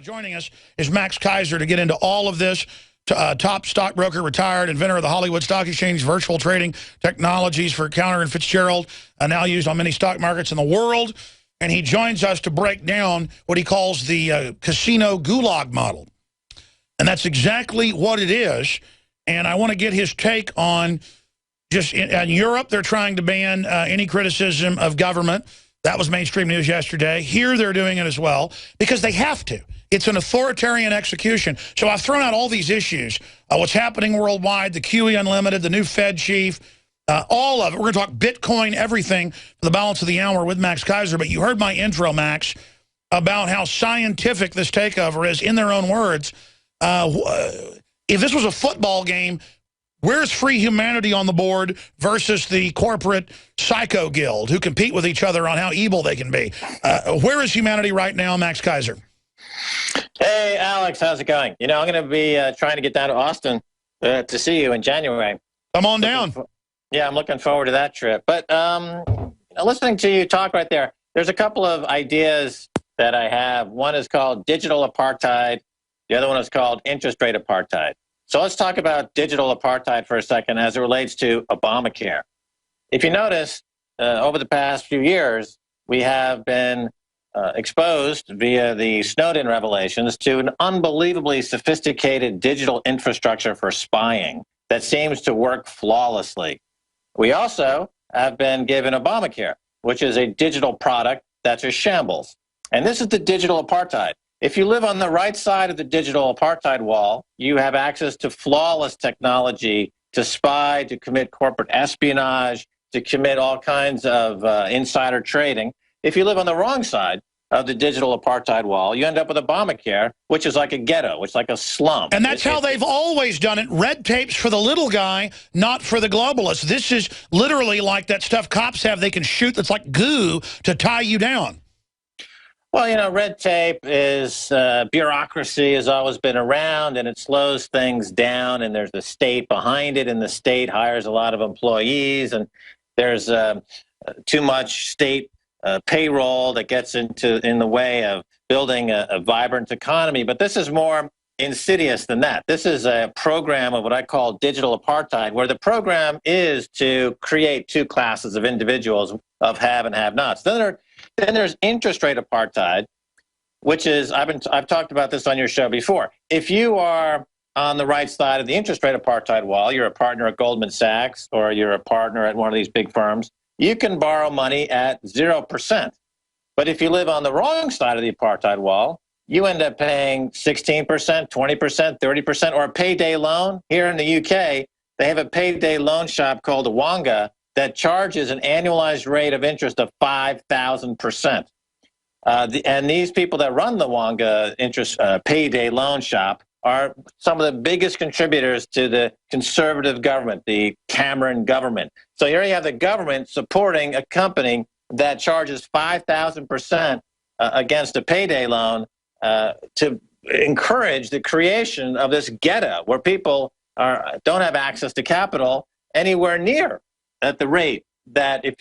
Now joining us is Max Keiser to get into all of this. Top stockbroker, retired, inventor of the Hollywood Stock Exchange, virtual trading technologies for Counter and Fitzgerald, now used on many stock markets in the world. And he joins us to break down what he calls the casino gulag model. And that's exactly what it is. And I want to get his take on just in Europe, they're trying to ban any criticism of government. That was mainstream news yesterday. Here they're doing it as well because they have to. It's an authoritarian execution. So I've thrown out all these issues. What's happening worldwide, the QE Unlimited, the new Fed chief, all of it. We're going to talk Bitcoin, everything for the balance of the hour with Max Keiser. But you heard my intro, Max, about how scientific this takeover is in their own words. If this was a football game, where's free humanity on the board versus the corporate psycho guild who compete with each other on how evil they can be? Where is humanity right now, Max Keiser? Hey, Alex, how's it going? You know, I'm going to be trying to get down to Austin to see you in January. Come on down. Yeah, I'm looking forward to that trip. But listening to you talk right there, there's a couple of ideas that I have. One is called digital apartheid. The other one is called interest rate apartheid. So let's talk about digital apartheid for a second as it relates to Obamacare. If you notice, over the past few years, we have been exposed via the Snowden revelations to an unbelievably sophisticated digital infrastructure for spying that seems to work flawlessly. We also have been given Obamacare, which is a digital product that's a shambles. And this is the digital apartheid. If you live on the right side of the digital apartheid wall, you have access to flawless technology to spy, to commit corporate espionage, to commit all kinds of insider trading. If you live on the wrong side of the digital apartheid wall, you end up with Obamacare, which is like a ghetto, it's like a slum. And that's how they've always done it. Red tape's for the little guy, not for the globalists. This is literally like that stuff cops have they can shoot that's like goo to tie you down. Well, you know, red tape is bureaucracy has always been around, and it slows things down, and there's the state behind it, and the state hires a lot of employees, and there's too much state payroll that gets in the way of building a vibrant economy. But this is more insidious than that. This is a program of what I call digital apartheid, where the program is to create two classes of individuals, of have and have-nots. Then there's interest rate apartheid, which is, I've talked about this on your show before. If you are on the right side of the interest rate apartheid wall, you're a partner at Goldman Sachs or you're a partner at one of these big firms, you can borrow money at 0%. But if you live on the wrong side of the apartheid wall, you end up paying 16%, 20%, 30%, or a payday loan. Here in the UK, they have a payday loan shop called Wonga that charges an annualized rate of interest of 5,000%. And these people that run the Wonga interest payday loan shop are some of the biggest contributors to the conservative government, the Cameron government. So here you have the government supporting a company that charges 5,000% against a payday loan to encourage the creation of this ghetto where people don't have access to capital anywhere near at the rate that if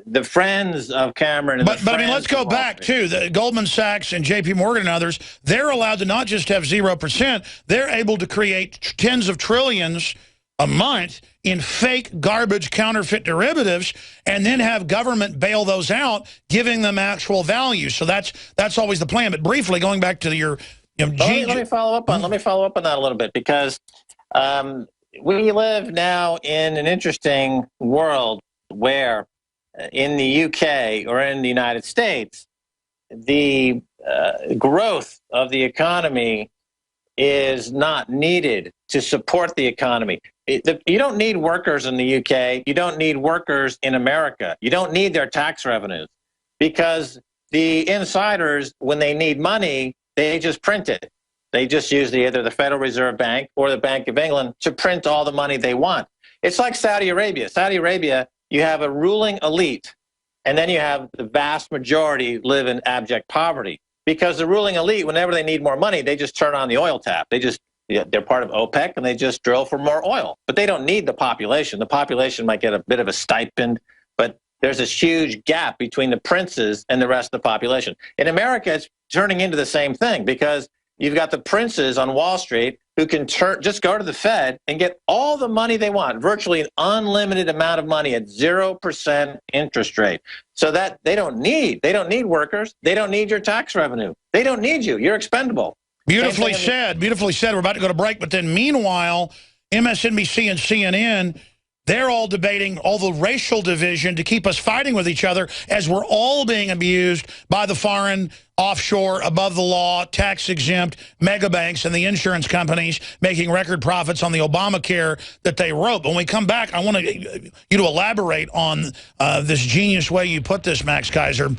the friends of Cameron... But I mean, let's go back, too. The Goldman Sachs and J.P. Morgan and others, they're allowed to not just have 0%, they're able to create tens of trillions a month in fake, garbage, counterfeit derivatives and then have government bail those out, giving them actual value. So that's always the plan. But briefly, going back to your... let me follow up on that a little bit, because... we live now in an interesting world where in the UK or in the United States, the growth of the economy is not needed to support the economy. You don't need workers in the UK. You don't need workers in America. You don't need their tax revenues, because the insiders, when they need money, they just print it. They just use either the Federal Reserve Bank or the Bank of England to print all the money they want. It's like Saudi Arabia. Saudi Arabia, you have a ruling elite, and then you have the vast majority live in abject poverty. Because the ruling elite, whenever they need more money, they just turn on the oil tap. They're part of OPEC, and they just drill for more oil. But they don't need the population. The population might get a bit of a stipend, but there's this huge gap between the princes and the rest of the population. In America, it's turning into the same thing, because you've got the princes on Wall Street who can just go to the Fed and get all the money they want, virtually an unlimited amount of money at 0% interest rate. So that they don't need workers. They don't need your tax revenue. They don't need you. You're expendable. Beautifully said. Beautifully said. We're about to go to break, but then meanwhile, MSNBC and CNN, they're all debating all the racial division to keep us fighting with each other as we're all being abused by the foreign, offshore, above the law, tax-exempt mega banks and the insurance companies making record profits on the Obamacare that they wrote. But when we come back, I want you to elaborate on this genius way you put this, Max Keiser,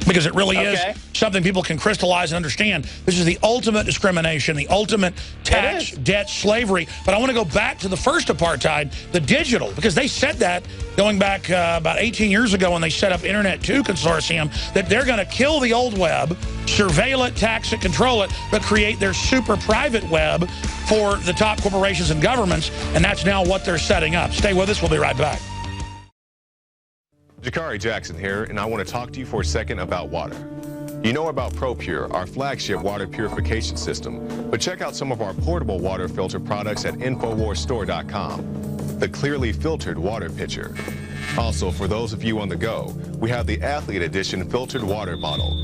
because it really is something people can crystallize and understand. This is the ultimate discrimination, the ultimate tax, debt, slavery. But I want to go back to the first apartheid, the digital, because they said that going back about 18 years ago when they set up Internet 2 Consortium, that they're going to kill the old web, surveil it, tax it, control it, but create their super private web for the top corporations and governments. And that's now what they're setting up. Stay with us. We'll be right back. Jakari Jackson here, and I want to talk to you for a second about water. You know about ProPure, our flagship water purification system, but check out some of our portable water filter products at InfoWarsStore.com. The clearly filtered water pitcher. Also, for those of you on the go, we have the Athlete Edition filtered water bottle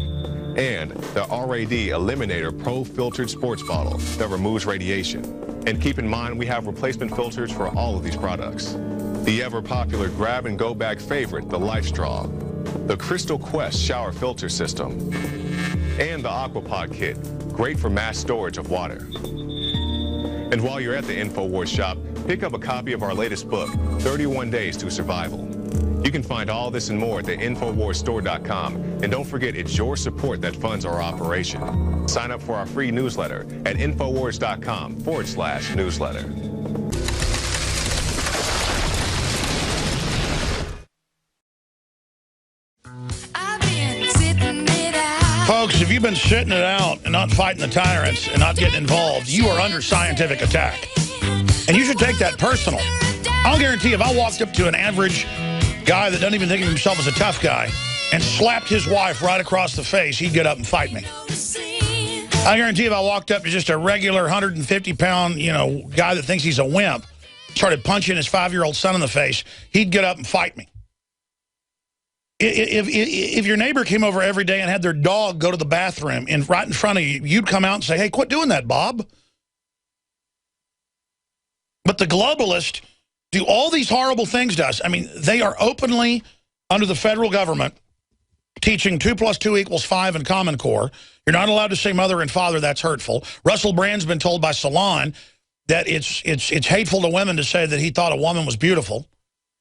and the RAD Eliminator Pro filtered sports bottle that removes radiation. And keep in mind, we have replacement filters for all of these products. The ever-popular grab-and-go bag favorite, the Life Straw, the Crystal Quest shower filter system, and the Aquapod kit, great for mass storage of water. And while you're at the InfoWars shop, pick up a copy of our latest book, 31 Days to Survival. You can find all this and more at the InfoWarsStore.com. And don't forget, it's your support that funds our operation. Sign up for our free newsletter at InfoWars.com/newsletter. Folks, if you've been sitting it out and not fighting the tyrants and not getting involved, you are under scientific attack. And you should take that personal. I'll guarantee if I walked up to an average guy that doesn't even think of himself as a tough guy and slapped his wife right across the face, he'd get up and fight me. I guarantee if I walked up to just a regular 150-pound, guy that thinks he's a wimp, started punching his 5-year-old son in the face, he'd get up and fight me. If your neighbor came over every day and had their dog go to the bathroom right in front of you, you'd come out and say, hey, quit doing that, Bob. But the globalists do all these horrible things to us. I mean, they are openly, under the federal government, teaching 2 + 2 = 5 in Common Core. You're not allowed to say mother and father. That's hurtful. Russell Brand's been told by Salon that it's hateful to women to say that he thought a woman was beautiful.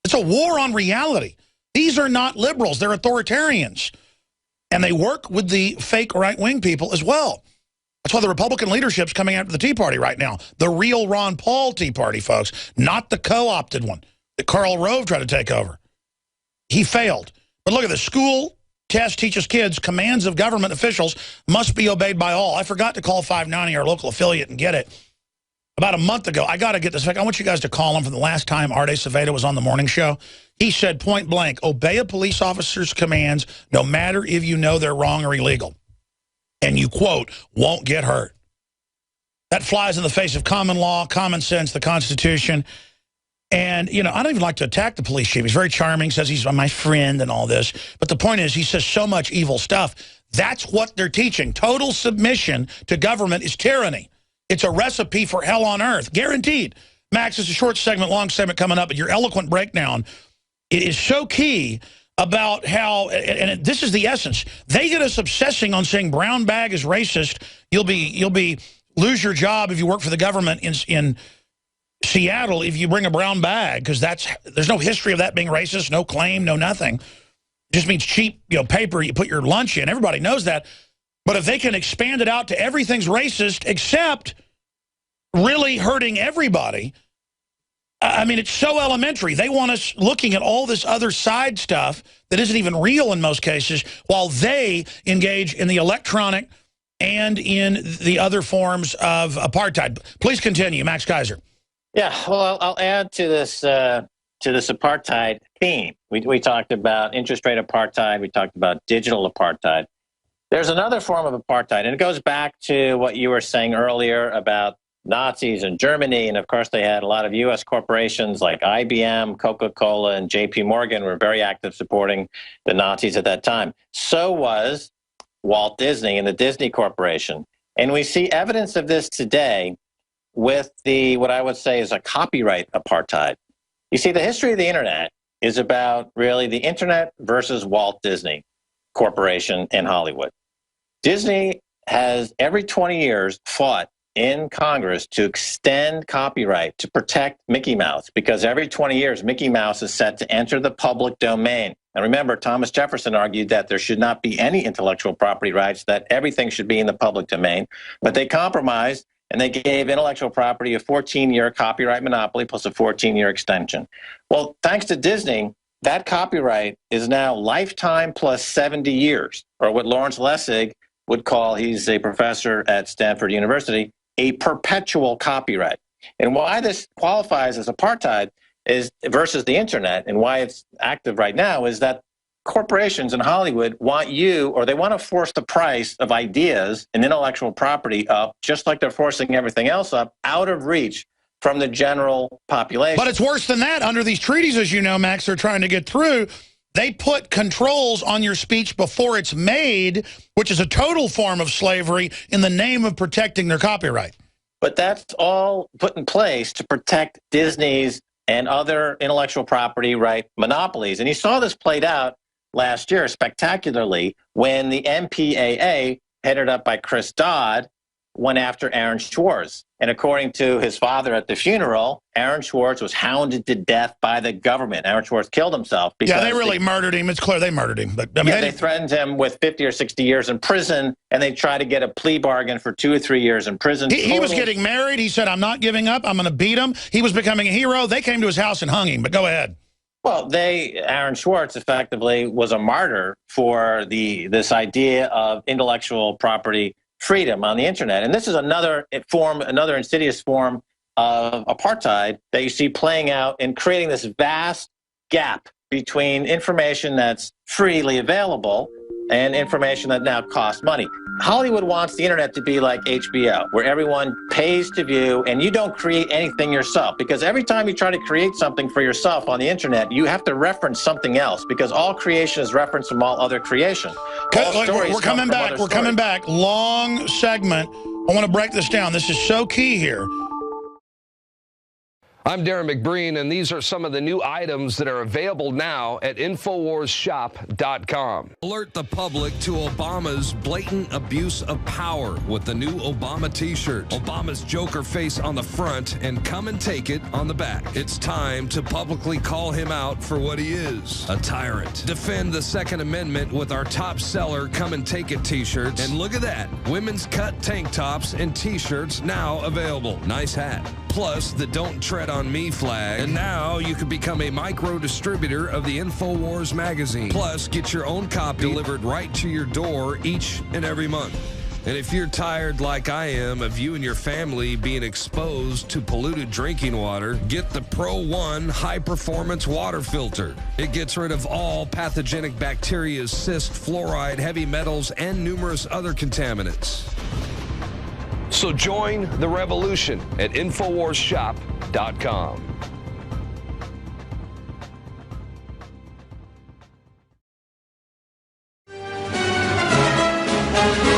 It's a war on reality. These are not liberals. They're authoritarians. And they work with the fake right-wing people as well. That's why the Republican leadership's coming after the Tea Party right now. The real Ron Paul Tea Party, folks, not the co-opted one that Karl Rove tried to take over. He failed. But look at the school test teaches kids commands of government officials must be obeyed by all. I forgot to call 590, our local affiliate, and get it. About a month ago, I got to get this. In fact, I want you guys to call him from the last time Arte Saveda was on the morning show. He said point blank, obey a police officer's commands no matter if you know they're wrong or illegal. And you, quote, won't get hurt. That flies in the face of common law, common sense, the Constitution. And, I don't even like to attack the police chief. He's very charming, says he's my friend and all this. But the point is, he says so much evil stuff. That's what they're teaching. Total submission to government is tyranny. It's a recipe for hell on earth, guaranteed. Max, it's a short segment, long segment coming up, but your eloquent breakdown is so key about how, and this is the essence. They get us obsessing on saying brown bag is racist. You'll lose your job if you work for the government in Seattle if you bring a brown bag, because there's no history of that being racist, no claim, no nothing. It just means cheap, paper you put your lunch in. Everybody knows that. But if they can expand it out to everything's racist except really hurting everybody, I mean, it's so elementary. They want us looking at all this other side stuff that isn't even real in most cases, while they engage in the electronic and in the other forms of apartheid. Please continue, Max Keiser. Yeah, well, I'll add to this apartheid theme. We talked about interest rate apartheid. We talked about digital apartheid. There's another form of apartheid, and it goes back to what you were saying earlier about Nazis in Germany. And of course, they had a lot of U.S. corporations like IBM, Coca-Cola, and J.P. Morgan were very active supporting the Nazis at that time. So was Walt Disney and the Disney Corporation. And we see evidence of this today with what I would say is a copyright apartheid. You see, the history of the internet is about really the internet versus Walt Disney Corporation and Hollywood. Disney has every 20 years fought in Congress to extend copyright to protect Mickey Mouse, because every 20 years, Mickey Mouse is set to enter the public domain. And remember, Thomas Jefferson argued that there should not be any intellectual property rights, that everything should be in the public domain. But they compromised, and they gave intellectual property a 14-year copyright monopoly plus a 14-year extension. Well, thanks to Disney, that copyright is now lifetime plus 70 years, or what Lawrence Lessig would call, he's a professor at Stanford University, a perpetual copyright. And why this qualifies as apartheid is versus the internet, and why it's active right now, is that corporations in Hollywood want you, or they want to force the price of ideas and intellectual property up, just like they're forcing everything else up, out of reach from the general population. But it's worse than that. Under these treaties, as you know, Max, they're trying to get through. They put controls on your speech before it's made, which is a total form of slavery, in the name of protecting their copyright. But that's all put in place to protect Disney's and other intellectual property right monopolies. And you saw this played out last year spectacularly when the MPAA, headed up by Chris Dodd, went after Aaron Swartz. And according to his father at the funeral, Aaron Swartz was hounded to death by the government. Aaron Swartz killed himself. Yeah, they really murdered him. It's clear they murdered him. But I mean, they threatened him with 50 or 60 years in prison, and they tried to get a plea bargain for 2 or 3 years in prison. He was getting married. He said, I'm not giving up. I'm going to beat him. He was becoming a hero. They came to his house and hung him. But go ahead. Well, Aaron Swartz effectively was a martyr for this idea of intellectual property freedom on the internet. And this is another insidious form of apartheid that you see playing out and creating this vast gap between information that's freely available and information that now costs money. Hollywood wants the internet to be like HBO, where everyone pays to view and you don't create anything yourself, because every time you try to create something for yourself on the internet, you have to reference something else, because all creation is referenced from all other creation. We're coming back. We're coming back. Long segment. I want to break this down. This is so key here. I'm Darren McBreen, and these are some of the new items that are available now at InfoWarsShop.com. Alert the public to Obama's blatant abuse of power with the new Obama t-shirt. Obama's Joker face on the front and "Come and Take It" on the back. It's time to publicly call him out for what he is, a tyrant. Defend the Second Amendment with our top seller "Come and Take It" t-shirts. And look at that, women's cut tank tops and t-shirts now available. Nice hat. Plus the "Don't Tread on Me" flag. And now you can become a micro distributor of the InfoWars magazine. Plus, get your own copy delivered right to your door each and every month. And if you're tired, like I am, of you and your family being exposed to polluted drinking water, get the Pro One high-performance water filter. It gets rid of all pathogenic bacteria, cyst, fluoride, heavy metals, and numerous other contaminants. So join the revolution at InfoWarsShop.com.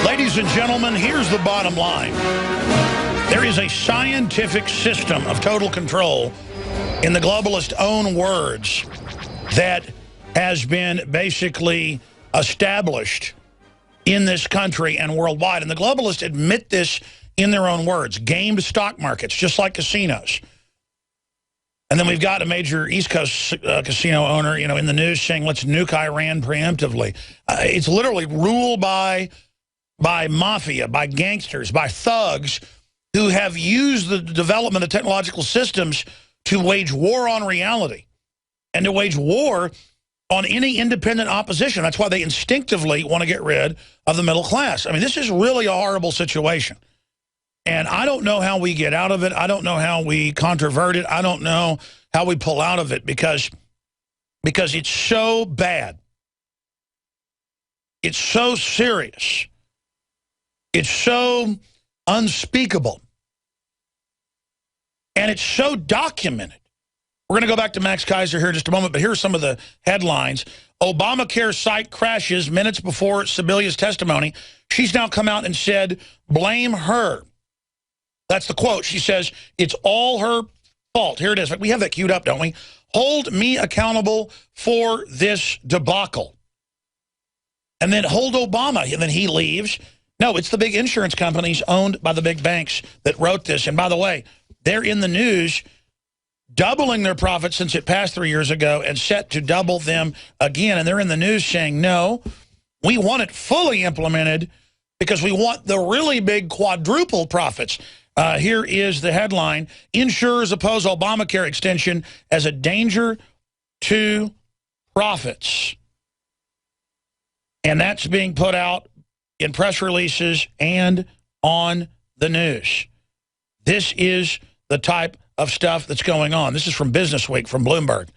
Ladies and gentlemen, here's the bottom line. There is a scientific system of total control, in the globalist own words, that has been basically established in this country and worldwide. And the globalists admit this in their own words. Gamed stock markets, just like casinos. And then we've got a major East Coast casino owner, in the news saying, let's nuke Iran preemptively. It's literally ruled by mafia, by gangsters, by thugs who have used the development of technological systems to wage war on reality and to wage war on any independent opposition. That's why they instinctively want to get rid of the middle class. I mean, this is really a horrible situation. And I don't know how we get out of it. I don't know how we controvert it. I don't know how we pull out of it because it's so bad. It's so serious. It's so unspeakable. And it's so documented. We're going to go back to Max Keiser here in just a moment, but here are some of the headlines. Obamacare site crashes minutes before Sebelia's testimony. She's now come out and said, blame her. That's the quote. She says, it's all her fault. Here it is. We have that queued up, don't we? Hold me accountable for this debacle. And then hold Obama. And then he leaves. No, it's the big insurance companies owned by the big banks that wrote this. And by the way, they're in the news doubling their profits since it passed 3 years ago and set to double them again. And they're in the news saying, no, we want it fully implemented because we want the really big quadruple profits. Here is the headline. Insurers oppose Obamacare extension as a danger to profits. And that's being put out in press releases and on the news. This is the type of stuff that's going on. This is from Business Week, from Bloomberg.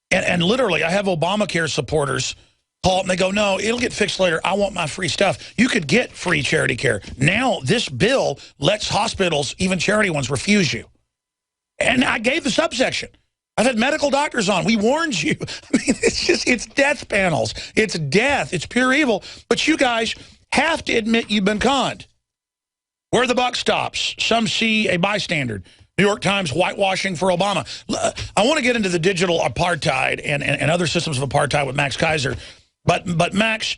And literally, I have Obamacare supporters call up and they go, no, it'll get fixed later. I want my free stuff. You could get free charity care. Now, this bill lets hospitals, even charity ones, refuse you. And I gave the subsection. I've had medical doctors on. We warned you. I mean, it's death panels. It's death. It's pure evil. But you guys have to admit you've been conned. Where the buck stops, some see a bystander. New York Times whitewashing for Obama. I want to get into the digital apartheid and other systems of apartheid with Max Keiser. But Max,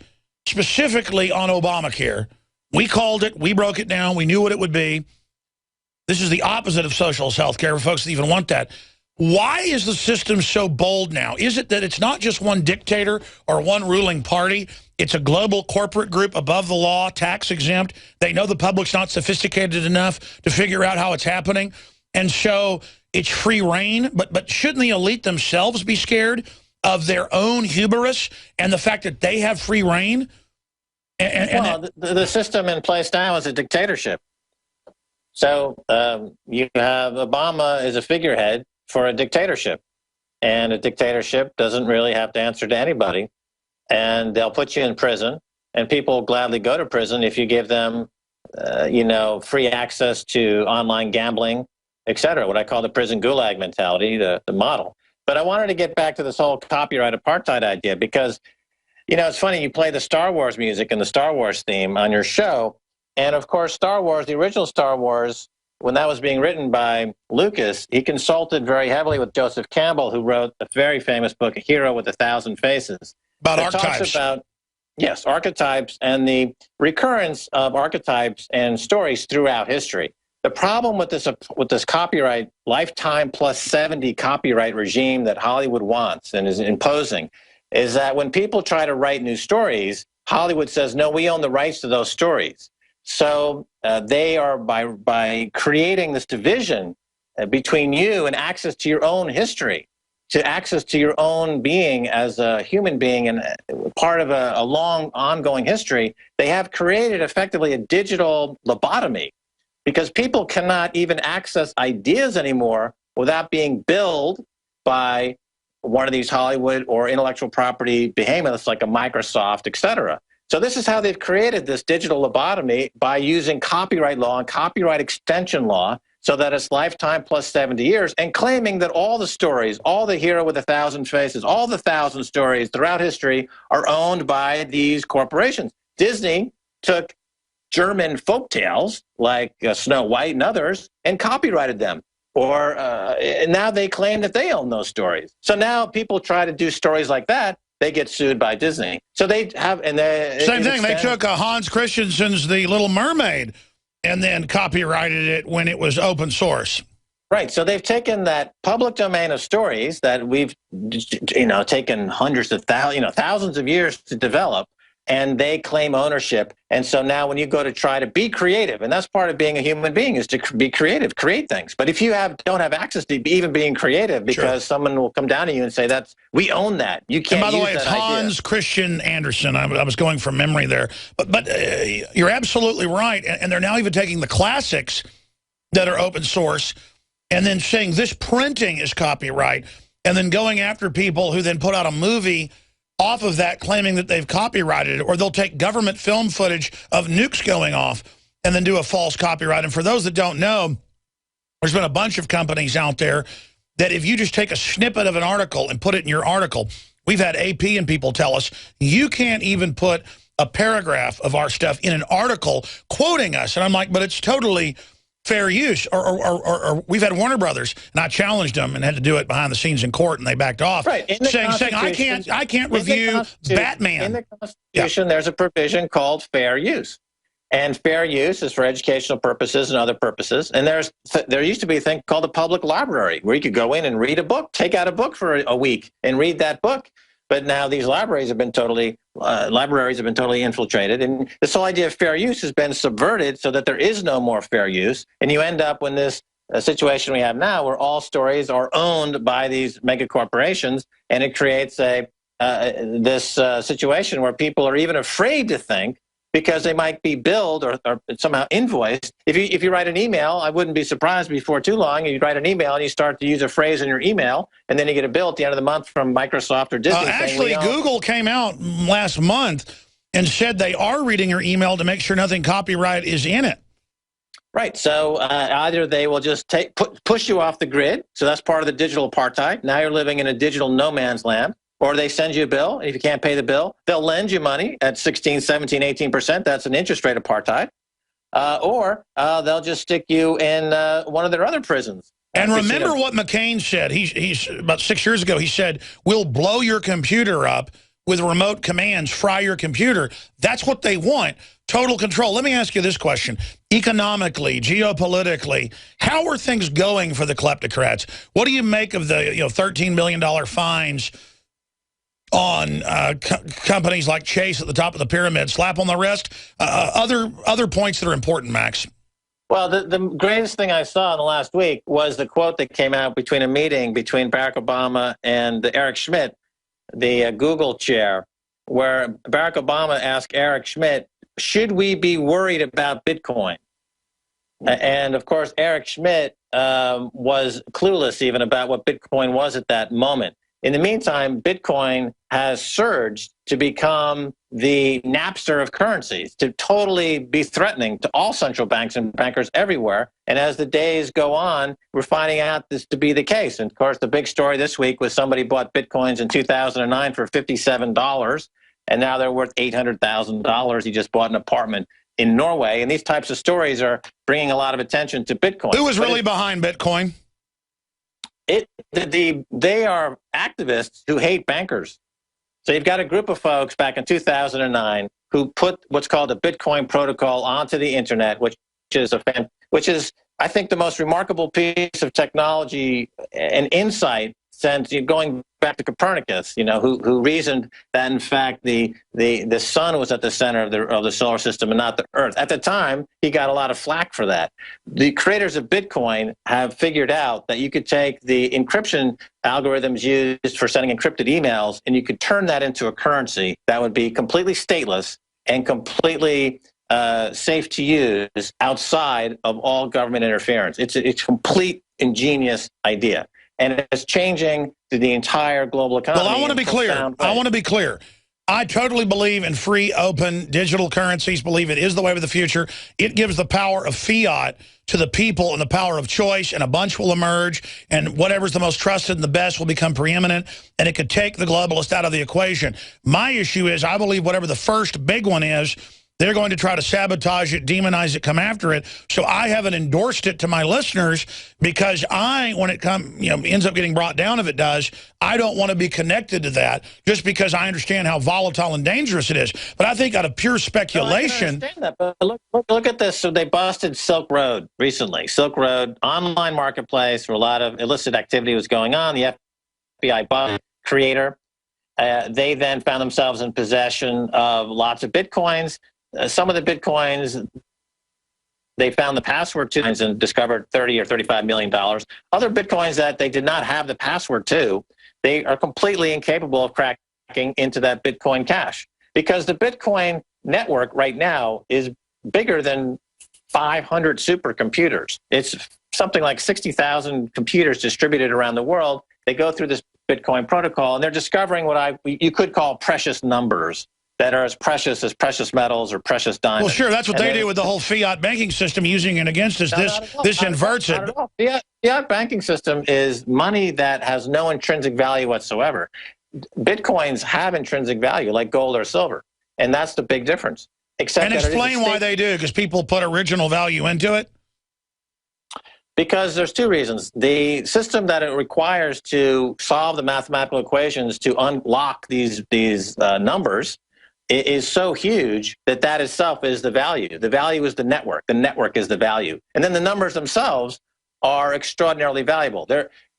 specifically on Obamacare, we called it, we broke it down, we knew what it would be. This is the opposite of socialist health care for folks that even want that. Why is the system so bold now? Is it that it's not just one dictator or one ruling party? It's a global corporate group above the law, tax exempt. They know the public's not sophisticated enough to figure out how it's happening. And so it's free reign. But shouldn't the elite themselves be scared of their own hubris and the fact that they have free reign? Well, the system in place now is a dictatorship. So you have Obama as a figurehead for a dictatorship. And a dictatorship doesn't really have to answer to anybody. And they'll put you in prison. And people will gladly go to prison if you give them, free access to online gambling, et cetera, what I call the prison gulag mentality, the model. But I wanted to get back to this whole copyright apartheid idea because, it's funny, you play the Star Wars music and the Star Wars theme on your show. And, of course, Star Wars, the original Star Wars, when that was being written by Lucas, he consulted very heavily with Joseph Campbell, who wrote a very famous book, A Hero with a Thousand Faces. About archetypes. Talks about, yes, archetypes and the recurrence of archetypes and stories throughout history. The problem with this copyright, lifetime plus 70 copyright regime that Hollywood wants and is imposing, is that when people try to write new stories, Hollywood says, no, we own the rights to those stories. So they are, by creating this division between you and access to your own history, to access to your own being as a human being and part of a long ongoing history, they have created effectively a digital lobotomy. Because people cannot even access ideas anymore without being billed by one of these Hollywood or intellectual property behemoths like a Microsoft, et cetera. So this is how they've created this digital lobotomy, by using copyright law and copyright extension law so that it's lifetime plus 70 years, and claiming that all the stories, all the Hero with a Thousand Faces, all the 1,000 stories throughout history are owned by these corporations. Disney took German folktales like Snow White and others and copyrighted them. And now they claim that they own those stories. So now people try to do stories like that, they get sued by Disney. So they have, and same thing. They took Hans Christensen's The Little Mermaid and then copyrighted it when it was open source. Right. So they've taken that public domain of stories that we've, taken hundreds of thousands of years to develop, and they claim ownership. And so now when you go to try to be creative, and that's part of being a human being, is to be creative, create things. But if you don't have access to even being creative, because someone will come down to you and say, we own that. You can't use that idea. And by the way, it's Hans Christian Andersen. I was going from memory there. But you're absolutely right. And they're now even taking the classics that are open source and then saying this printing is copyright, and then going after people who then put out a movie off of that claiming that they've copyrighted it, or they'll take government film footage of nukes going off and then do a false copyright. And for those that don't know, there's been a bunch of companies out there that if you just take a snippet of an article and put it in your article, we've had AP and people tell us, you can't even put a paragraph of our stuff in an article quoting us. And I'm like, but it's totally fair use. Or we've had Warner Brothers, and I challenged them and had to do it behind the scenes in court, and they backed off, right. saying I can't review Batman. In the Constitution, there's a provision called fair use. And fair use is for educational purposes and other purposes. And there used to be a thing called the public library, where you could go in and read a book, take out a book for a week and read that book. But now these libraries have been totally infiltrated. And this whole idea of fair use has been subverted so that there is no more fair use. And you end up in this situation we have now, where all stories are owned by these mega corporations. And it creates this situation where people are even afraid to think, because they might be billed or somehow invoiced. If you write an email, I wouldn't be surprised before too long, you write an email and you start to use a phrase in your email, and then you get a bill at the end of the month from Microsoft or Disney. Actually, Google came out last month and said they are reading your email to make sure nothing copyright is in it. Right. So either they will just push you off the grid. So that's part of the digital apartheid. Now you're living in a digital no man's land. Or they send you a bill, and if you can't pay the bill, they'll lend you money at 16, 17, 18%. That's an interest rate apartheid. Or they'll just stick you in one of their other prisons. And remember what McCain said. He's about 6 years ago, he said, we'll blow your computer up with remote commands, fry your computer. That's what they want, total control. Let me ask you this question. Economically, geopolitically, how are things going for the kleptocrats? What do you make of the $13 million fines on companies like Chase at the top of the pyramid, slap on the wrist, other points that are important, Max? Well, the greatest thing I saw in the last week was the quote that came out between a meeting between Barack Obama and Eric Schmidt, the Google chair, where Barack Obama asked Eric Schmidt, should we be worried about Bitcoin? And, of course, Eric Schmidt was clueless even about what Bitcoin was at that moment. In the meantime, Bitcoin has surged to become the Napster of currencies, to totally be threatening to all central banks and bankers everywhere. And as the days go on, we're finding out this to be the case. And of course, the big story this week was somebody bought Bitcoins in 2009 for $57, and now they're worth $800,000. He just bought an apartment in Norway. And these types of stories are bringing a lot of attention to Bitcoin. Who was really behind Bitcoin? They are activists who hate bankers. So you've got a group of folks back in 2009 who put what's called a Bitcoin protocol onto the internet, which is I think the most remarkable piece of technology and insight since going back to Copernicus, who reasoned that in fact the sun was at the center of the solar system and not the Earth. At the time, he got a lot of flack for that. The creators of Bitcoin have figured out that you could take the encryption algorithms used for sending encrypted emails, and you could turn that into a currency that would be completely stateless and completely safe to use outside of all government interference. It's a complete ingenious idea. And it's changing the entire global economy. Well, I want to be clear. I totally believe in free, open, digital currencies, believe it is the way of the future. It gives the power of fiat to the people and the power of choice, and a bunch will emerge, and whatever's the most trusted and the best will become preeminent, and it could take the globalist out of the equation. My issue is I believe whatever the first big one is, they're going to try to sabotage it, demonize it, come after it. So I haven't endorsed it to my listeners because when it ends up getting brought down, if it does, I don't want to be connected to that just because I understand how volatile and dangerous it is. But I think out of pure speculation. No, I understand that, but look at this. So they busted Silk Road recently. Silk Road, online marketplace where a lot of illicit activity was going on. The FBI bought creator. They then found themselves in possession of lots of Bitcoins. Some of the Bitcoins, they found the password to and discovered $30 or $35 million. Other Bitcoins that they did not have the password to, they are completely incapable of cracking into that Bitcoin cache. Because the Bitcoin network right now is bigger than 500 supercomputers. It's something like 60,000 computers distributed around the world. They go through this Bitcoin protocol, and they're discovering what you could call precious numbers that are as precious metals or precious diamonds. Well, sure, that's what they do with the whole fiat banking system, using it against us. This inverts it. Fiat banking system is money that has no intrinsic value whatsoever. Bitcoins have intrinsic value, like gold or silver, and that's the big difference. And explain why they do, because people put original value into it. Because there's two reasons. The system that it requires to solve the mathematical equations to unlock these numbers is so huge that itself is the value. The value is the network. The network is the value. And then the numbers themselves are extraordinarily valuable.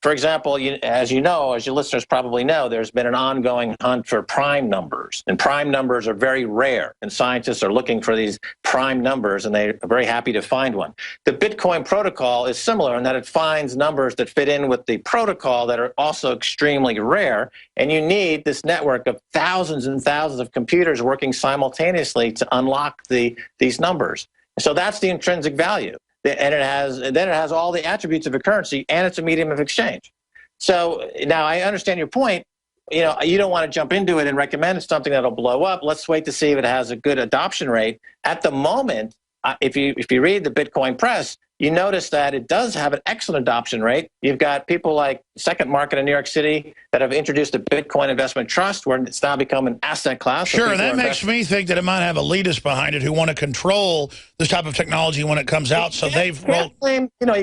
For example, as your listeners probably know, there's been an ongoing hunt for prime numbers. And prime numbers are very rare. And scientists are looking for these prime numbers, and they're very happy to find one. The Bitcoin protocol is similar in that it finds numbers that fit in with the protocol that are also extremely rare. And you need this network of thousands and thousands of computers working simultaneously to unlock these numbers. So that's the intrinsic value. And it has all the attributes of a currency, and it's a medium of exchange. So now I understand your point. You don't want to jump into it and recommend something that'll blow up. Let's wait to see if it has a good adoption rate. At the moment, if you read the Bitcoin press, you notice that it does have an excellent adoption rate. You've got people like Second Market in New York City that have introduced a Bitcoin investment trust where it's now become an asset class. Sure, that makes me think that it might have elitists behind it who want to control this type of technology when it comes out. So you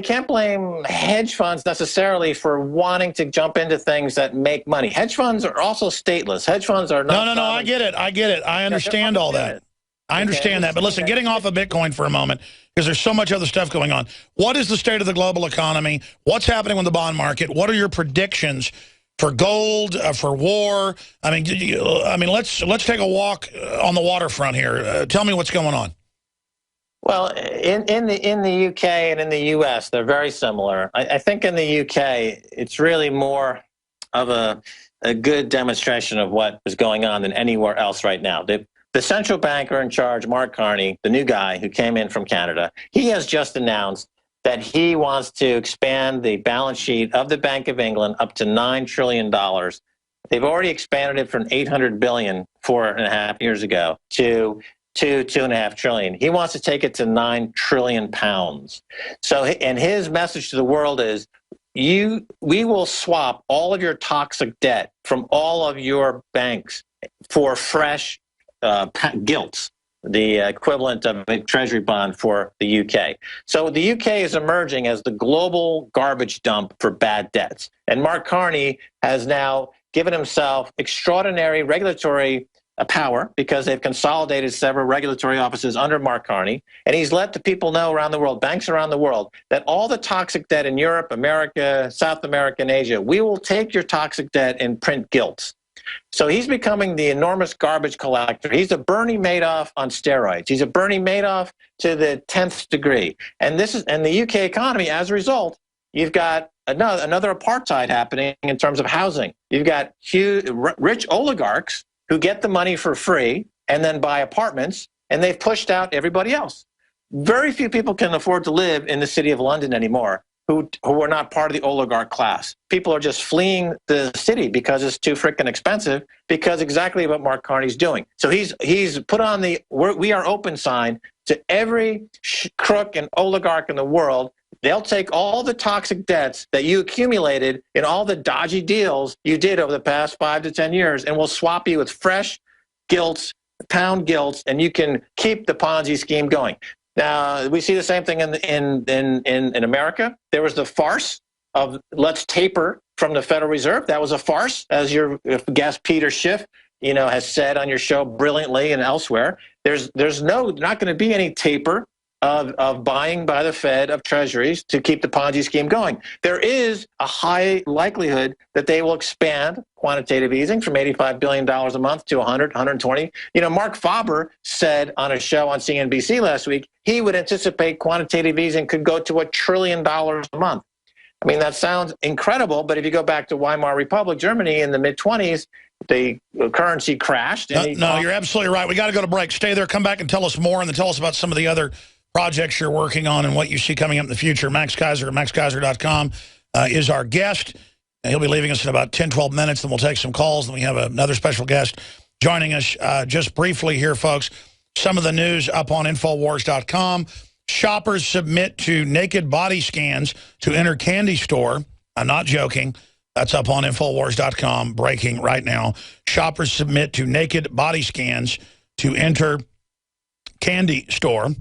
can't blame hedge funds necessarily for wanting to jump into things that make money. Hedge funds are also stateless. Hedge funds are not. No, I get it. I understand all that. I understand that. But listen, getting off of Bitcoin for a moment, because there's so much other stuff going on. What is the state of the global economy? What's happening with the bond market? What are your predictions for gold, for war? I mean, let's take a walk on the waterfront here. Tell me what's going on. Well, in the UK and in the US, they're very similar. I think in the UK, it's really more of a good demonstration of what is going on than anywhere else right now. The central banker in charge, Mark Carney, the new guy who came in from Canada, he has just announced that he wants to expand the balance sheet of the Bank of England up to $9 trillion. They've already expanded it from $800 billion 4.5 years ago to $2.5 trillion. He wants to take it to 9 trillion pounds. So, and his message to the world is, we will swap all of your toxic debt from all of your banks for fresh gilts, the equivalent of a treasury bond for the UK. So the UK is emerging as the global garbage dump for bad debts. And Mark Carney has now given himself extraordinary regulatory power because they've consolidated several regulatory offices under Mark Carney. And he's let the people know around the world, banks around the world, that all the toxic debt in Europe, America, South America, and Asia, we will take your toxic debt and print gilts. So he's becoming the enormous garbage collector. He's a Bernie Madoff on steroids. He's a Bernie Madoff to the 10th degree. And the UK economy, as a result, you've got another apartheid happening in terms of housing. You've got huge, rich oligarchs who get the money for free and then buy apartments, and they've pushed out everybody else. Very few people can afford to live in the city of London anymore who are not part of the oligarch class. People are just fleeing the city because it's too freaking expensive, because exactly what Mark Carney's doing. So he's put on the "We are open" sign to every crook and oligarch in the world. They'll take all the toxic debts that you accumulated in all the dodgy deals you did over the past 5 to 10 years, and we'll swap you with fresh gilts, pound gilts, and you can keep the Ponzi scheme going. Now, we see the same thing in America. There was the farce of let's taper from the Federal Reserve. That was a farce, as your guest Peter Schiff, has said on your show brilliantly and elsewhere. There's not going to be any taper of buying by the Fed of treasuries to keep the Ponzi scheme going. There is a high likelihood that they will expand quantitative easing from $85 billion a month to 100, 120. Mark Faber said on a show on CNBC last week, he would anticipate quantitative easing could go to $1 trillion a month. I mean, that sounds incredible, but if you go back to Weimar Republic, Germany in the mid-20s, the currency crashed. No, you're absolutely right. We got to go to break. Stay there. Come back and tell us more, and then tell us about some of the other projects you're working on and what you see coming up in the future. Max Keiser at maxkeiser.com is our guest. And he'll be leaving us in about 10, 12 minutes, then we'll take some calls. Then we have another special guest joining us just briefly here, folks. Some of the news up on Infowars.com. Shoppers submit to naked body scans to enter candy store. I'm not joking. That's up on Infowars.com, breaking right now. Shoppers submit to naked body scans to enter candy store.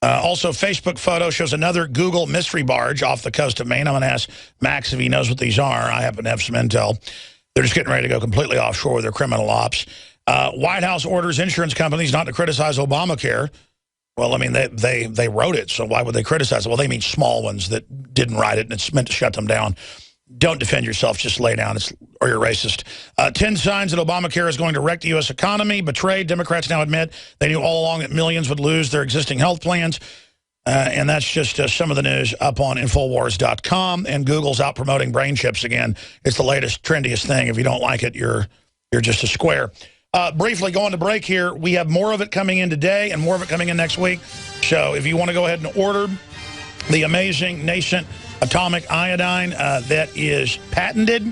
Also, Facebook photo shows another Google mystery barge off the coast of Maine. I'm going to ask Max if he knows what these are. I happen to have some intel. They're just getting ready to go completely offshore with their criminal ops. White House orders insurance companies not to criticize Obamacare. Well, I mean, they wrote it, so why would they criticize it? Well, they mean small ones that didn't write it, and it's meant to shut them down. Don't defend yourself, just lay down, or you're racist. 10 signs that Obamacare is going to wreck the U.S. economy. Betrayed. Democrats now admit they knew all along that millions would lose their existing health plans. And that's just some of the news up on Infowars.com. And Google's out promoting brain chips again. It's the latest, trendiest thing. If you don't like it, you're just a square. Briefly, going to break here, we have more of it coming in today and more of it coming in next week. So if you want to go ahead and order the amazing nascent atomic iodine that is patented,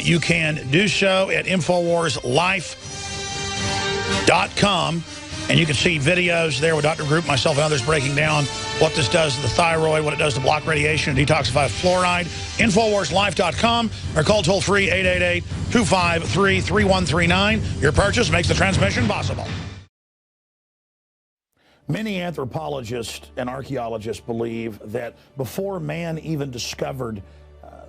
you can do so at InfoWarsLife.com. And you can see videos there with Dr. Group, myself, and others breaking down what this does to the thyroid, what it does to block radiation and detoxify fluoride. InfoWarsLife.com or call toll-free 888-253-3139. Your purchase makes the transmission possible. Many anthropologists and archaeologists believe that before man even discovered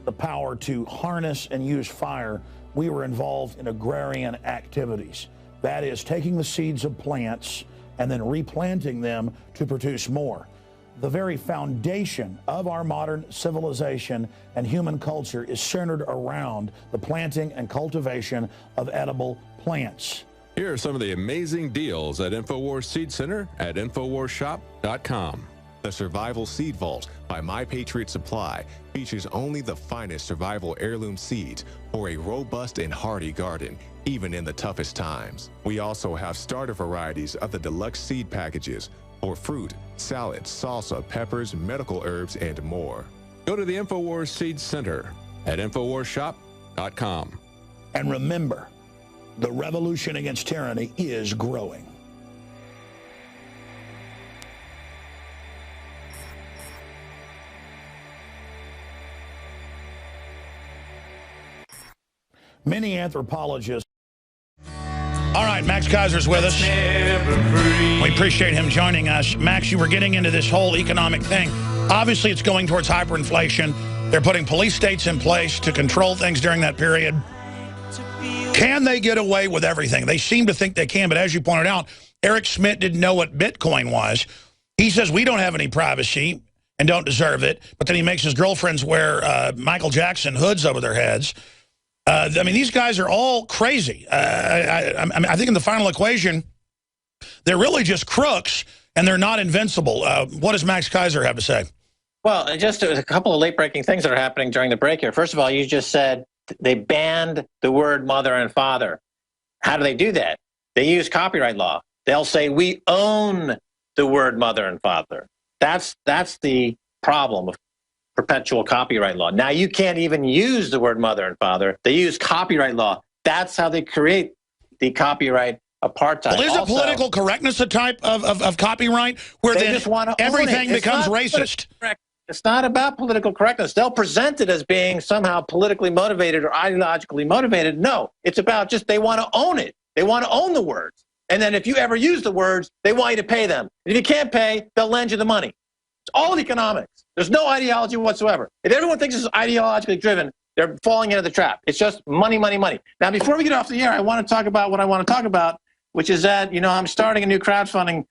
the power to harness and use fire, we were involved in agrarian activities. That is, taking the seeds of plants and then replanting them to produce more. The very foundation of our modern civilization and human culture is centered around the planting and cultivation of edible plants. Here are some of the amazing deals at InfoWars Seed Center at InfoWarsShop.com. The Survival Seed Vault by My Patriot Supply features only the finest survival heirloom seeds for a robust and hardy garden, even in the toughest times. We also have starter varieties of the deluxe seed packages for fruit, salads, salsa, peppers, medical herbs, and more. Go to the InfoWars Seed Center at InfoWarsShop.com. And remember, the revolution against tyranny is growing. Many anthropologists. All right, Max Keiser's with us. We appreciate him joining us. Max, you were getting into this whole economic thing. Obviously, it's going towards hyperinflation. They're putting police states in place to control things during that period. Can they get away with everything? They seem to think they can, but as you pointed out, Eric Schmidt didn't know what Bitcoin was. He says we don't have any privacy and don't deserve it, but then he makes his girlfriends wear Michael Jackson hoods over their heads. I mean, these guys are all crazy. I think in the final equation, they're really just crooks, and they're not invincible. What does Max Keiser have to say? Well, just a couple of late-breaking things that are happening during the break here. First of all, you just said they banned the word mother and father. How do they do that? They use copyright law. They'll say, we own the word mother and father. That's the problem of perpetual copyright law. Now you can't even use the word mother and father. They use copyright law. That's how they create the copyright apartheid. Well, is political correctness a type of copyright where then everything becomes racist? It's not about political correctness. They'll present it as being somehow politically motivated or ideologically motivated. No, it's about just they want to own it. They want to own the words. And then if you ever use the words, they want you to pay them. And if you can't pay, they'll lend you the money. It's all economics. There's no ideology whatsoever. If everyone thinks it's ideologically driven, they're falling into the trap. It's just money, money, money. Now, before we get off the air, I want to talk about what I want to talk about, which is that, I'm starting a new crowdfunding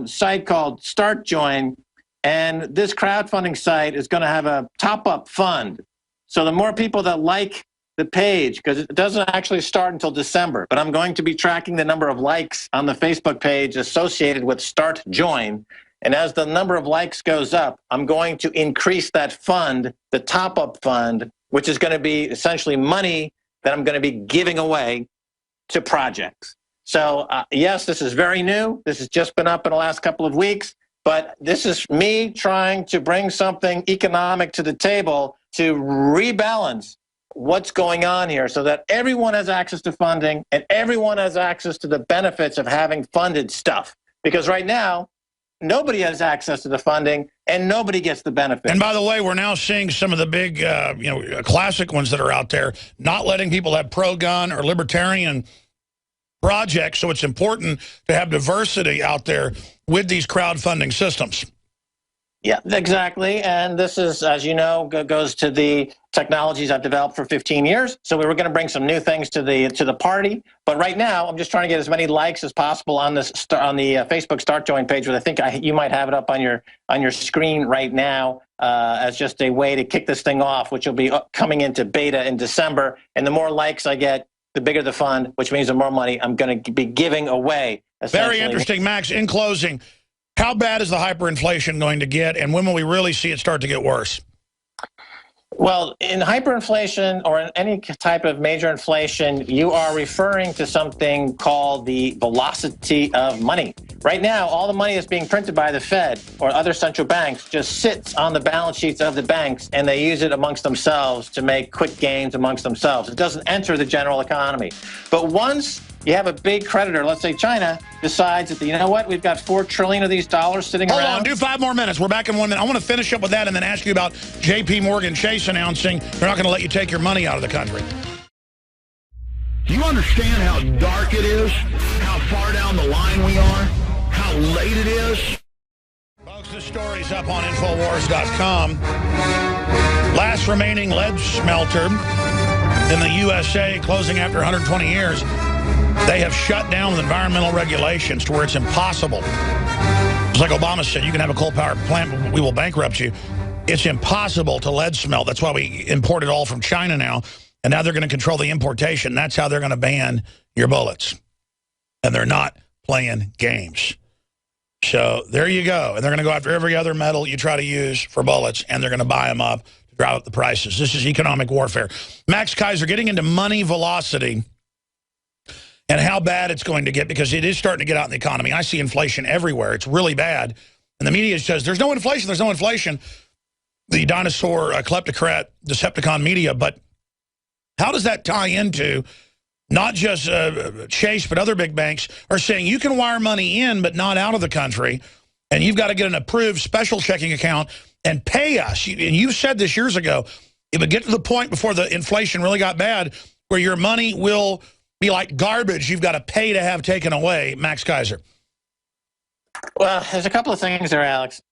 site called StartJoin, and this crowdfunding site is going to have a top-up fund. So the more people that like the page, because it doesn't actually start until December, but I'm going to be tracking the number of likes on the Facebook page associated with StartJoin. And as the number of likes goes up, I'm going to increase that fund, the top-up fund, which is going to be essentially money that I'm going to be giving away to projects. So, yes, this is very new. This has just been up in the last couple of weeks. But this is me trying to bring something economic to the table to rebalance what's going on here so that everyone has access to funding and everyone has access to the benefits of having funded stuff. Because right now, nobody has access to the funding and nobody gets the benefit. And by the way, we're now seeing some of the big, classic ones that are out there, not letting people have pro-gun or libertarian projects. So it's important to have diversity out there with these crowdfunding systems. Yeah, exactly. And this is, as you know, goes to the technologies I've developed for 15 years. So we were going to bring some new things to the party. But right now, I'm just trying to get as many likes as possible on this on the Facebook Start Join page, where I think you might have it up on your screen right now as just a way to kick this thing off, which will be coming into beta in December. And the more likes I get, the bigger the fund, which means the more money I'm going to be giving away. Very interesting, Max. In closing, how bad is the hyperinflation going to get, and when will we really see it start to get worse? Well, in hyperinflation or in any type of major inflation, you are referring to something called the velocity of money. Right now, all the money that's being printed by the Fed or other central banks just sits on the balance sheets of the banks, and they use it amongst themselves to make quick gains amongst themselves. It doesn't enter the general economy. But once you have a big creditor, let's say China, decides that, you know what, we've got $4 trillion of these dollars sitting around. Hold on, do 5 more minutes. We're back in 1 minute. I want to finish up with that and then ask you about J.P. Morgan Chase announcing they're not going to let you take your money out of the country. Do you understand how dark it is? How far down the line we are? How late it is? Folks, this story's up on Infowars.com. Last remaining lead smelter in the USA, closing after 120 years. They have shut down with environmental regulations to where it's impossible. It's like Obama said, you can have a coal power plant, but we will bankrupt you. It's impossible to lead smelt. That's why we import it all from China now. And now they're going to control the importation. That's how they're going to ban your bullets. And they're not playing games. So there you go. And they're going to go after every other metal you try to use for bullets, and they're going to buy them up to drive up the prices. This is economic warfare. Max Keiser, getting into money velocity and how bad it's going to get, because it is starting to get out in the economy. I see inflation everywhere. It's really bad. And the media says, there's no inflation, there's no inflation. The dinosaur, kleptocrat, Decepticon media. But how does that tie into not just Chase, but other big banks are saying you can wire money in, but not out of the country. And you've got to get an approved special checking account and pay us. And you said this years ago, it would get to the point before the inflation really got bad where your money will be like garbage you've got to pay to have taken away. Max Keiser. Well, there's a couple of things there, Alex.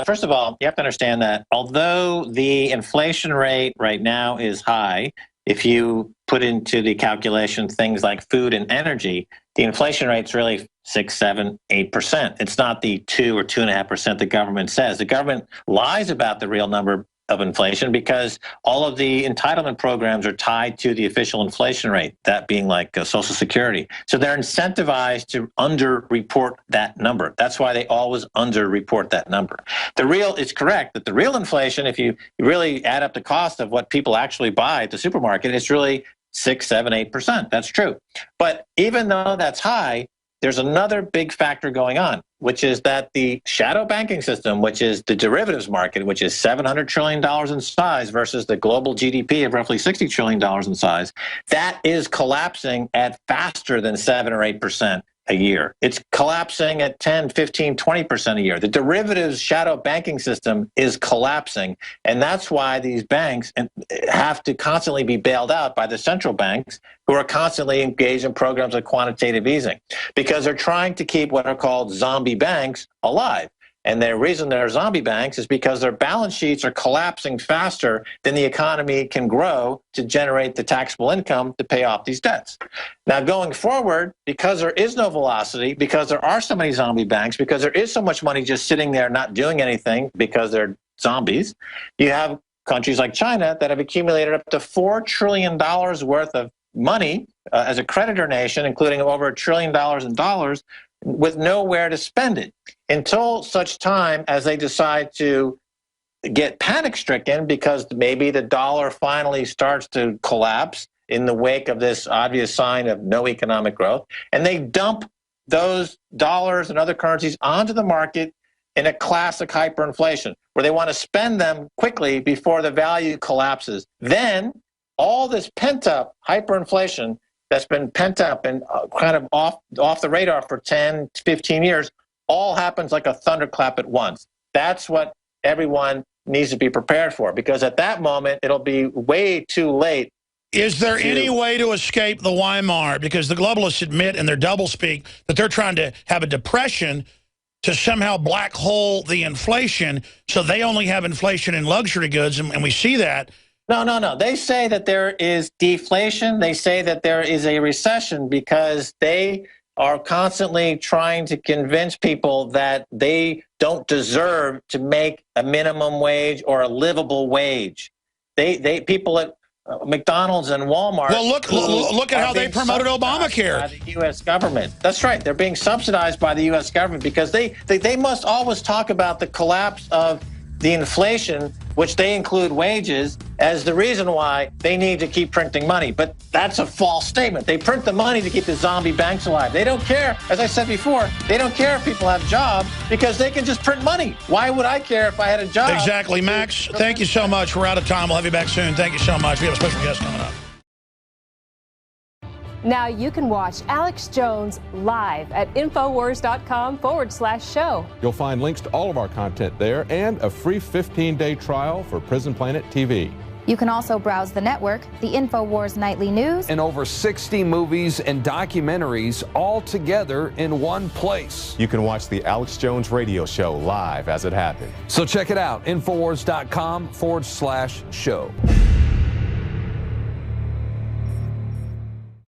First of all, you have to understand that although the inflation rate right now is high, if you put into the calculation things like food and energy, the inflation rate's really 6, 7, 8%. It's not the 2 or 2.5% the government says. The government lies about the real number of inflation because all of the entitlement programs are tied to the official inflation rate, that being like Social Security. So they're incentivized to underreport that number. That's why they always underreport that number. It's correct that the real inflation, if you really add up the cost of what people actually buy at the supermarket, it's really 6, 7, 8%. That's true. But even though that's high, there's another big factor going on, which is that the shadow banking system, which is the derivatives market, which is $700 trillion in size versus the global GDP of roughly $60 trillion in size, that is collapsing at faster than 7 or 8% a year. It's collapsing at 10, 15, 20% a year. The derivatives shadow banking system is collapsing, and that's why these banks have to constantly be bailed out by the central banks who are constantly engaged in programs like quantitative easing because they're trying to keep what are called zombie banks alive. And the reason they're zombie banks is because their balance sheets are collapsing faster than the economy can grow to generate the taxable income to pay off these debts. Now, going forward, because there is no velocity, because there are so many zombie banks, because there is so much money just sitting there not doing anything because they're zombies, you have countries like China that have accumulated up to $4 trillion worth of money as a creditor nation, including over $1 trillion in dollars, with nowhere to spend it until such time as they decide to get panic-stricken because maybe the dollar finally starts to collapse in the wake of this obvious sign of no economic growth, and they dump those dollars and other currencies onto the market in a classic hyperinflation, where they want to spend them quickly before the value collapses. Then all this pent-up hyperinflation that's been pent up and kind of off the radar for 10, 15 years, all happens like a thunderclap at once. That's what everyone needs to be prepared for, because at that moment, it'll be way too late. Is there any way to escape the Weimar? Because the globalists admit in their doublespeak that they're trying to have a depression to somehow black hole the inflation, so they only have inflation in luxury goods, and we see that. No. They say that there is deflation. They say that there is a recession because they are constantly trying to convince people that they don't deserve to make a minimum wage or a livable wage. People at McDonald's and Walmart. Well, look at how they promoted Obamacare. By the U.S. government. That's right. They're being subsidized by the U.S. government because they must always talk about the collapse of the inflation, which they include wages, as the reason why they need to keep printing money. But that's a false statement. They print the money to keep the zombie banks alive. They don't care, as I said before, they don't care if people have jobs because they can just print money. Why would I care if I had a job? Exactly. Max, thank you so much. We're out of time. We'll have you back soon. Thank you so much. We have a special guest coming up. Now you can watch Alex Jones live at Infowars.com/show. You'll find links to all of our content there and a free 15-day trial for Prison Planet TV. You can also browse the network, the InfoWars Nightly News, and over 60 movies and documentaries all together in one place. You can watch the Alex Jones radio show live as it happens. So check it out, Infowars.com/show.